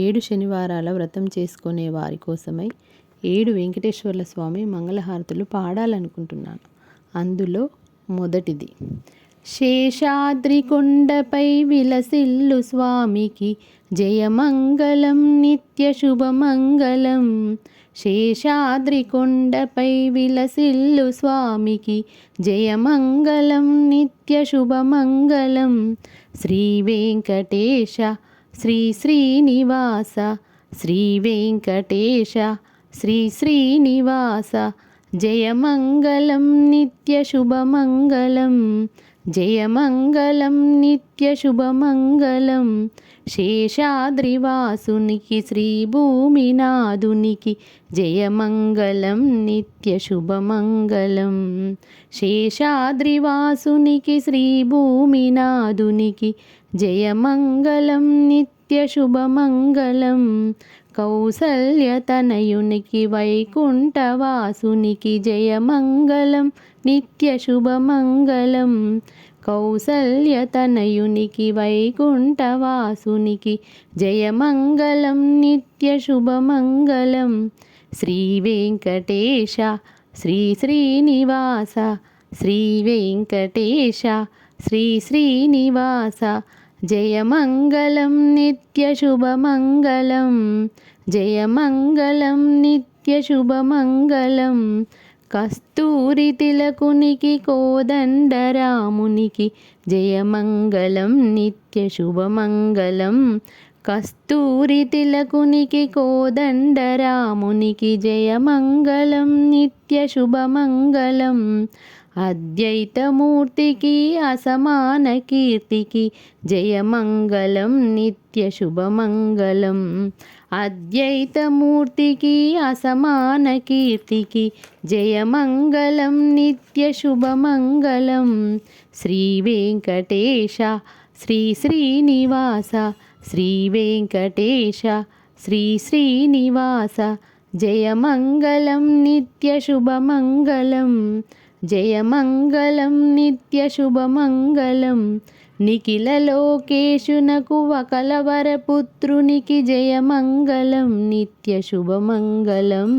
7 శనివారాల వ్రతం చేసుకునే వారి కోసమై 7 వెంకటేశ్వర్ల స్వామి మంగళహారతులు పాడాలనుకుంటున్నాను. అందులో మొదటిది, శేషాద్రి కొండపై విలసిల్లు స్వామికి జయమంగళం నిత్య శుభమంగళం. శేషాద్రి కొండపై విలసిల్లు స్వామికి జయమంగళం నిత్య శుభమంగళం. శ్రీ వెంకటేశ శ్రీ శ్రీనివాస శ్రీ వెంకటేశ శ్రీ శ్రీనివాస జయమంగళం నిత్య శుభమంగళం. జయమంగళం నిత్య శుభమంగళం. శేషాద్రివాసునికి శ్రీ భూమినాథునికి జయమంగళం నిత్య శుభమంగళం. శేషాద్రివాసునికి శ్రీ భూమినాథునికి జయమంగళం నిత్య శుభమంగళం. కౌసల్యతనయునికి వైకుంఠవాసునికి జయమంగళం నిత్య శుభమంగళం. కౌసల్యతనయునికి వైకుంఠవాసునికి జయమంగళం నిత్య శుభమంగళం. శ్రీ వెంకటేశ శ్రీ శ్రీనివాస శ్రీ వెంకటేశ శ్రీ శ్రీనివాస జయమంగళం నిత్య శుభమంగళం. జయమంగళం నిత్య శుభమంగళం. కస్తూరి తిలకునికి కోదండరామునికి జయమంగళం నిత్య శుభమంగళం. కస్తూరి తిలకునికి కోదండరామునికి జయమంగళం నిత్య శుభమంగళం. అద్వైతమూర్తికి అసమాన కీర్తికి జయమంగళం నిత్య శుభమంగళం. అద్వైతమూర్తికి అసమాన కీర్తికి జయమంగళం నిత్య శుభమంగళం. శ్రీ వెంకటేశ శ్రీ శ్రీనివాస శ్రీ వెంకటేశ శ్రీ శ్రీనివాస జయమంగళం నిత్య శుభమంగళం. జయమంగళం నిత్య శుభమంగళం. నిఖిల లోకేశునకు వకలవరపుత్రునికి జయమంగళం నిత్య శుభమంగళం.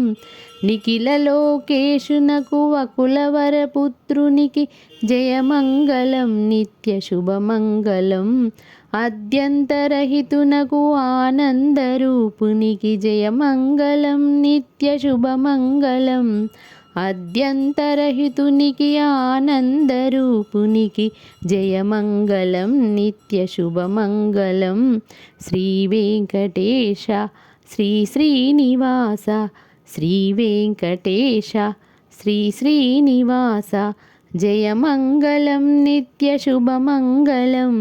నిఖిల లోకేశునకు వకులవరపుత్రునికి జయమంగళం నిత్య శుభమంగళం. అద్యంతరహితునకు ఆనందరూపునికి జయమంగళం నిత్య శుభమంగళం. అద్యంతరహితునికి ఆనందరూపునికి జయమంగళం నిత్య శుభమంగళం. శ్రీ వెంకటేశ శ్రీ శ్రీనివాస శ్రీ వెంకటేశ శ్రీ శ్రీనివాస జయమంగళం నిత్య శుభమంగళం.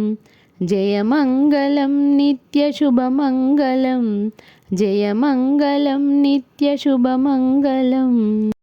జయమంగళం నిత్య శుభమంగళం. జయమంగళం నిత్య శుభమంగళం.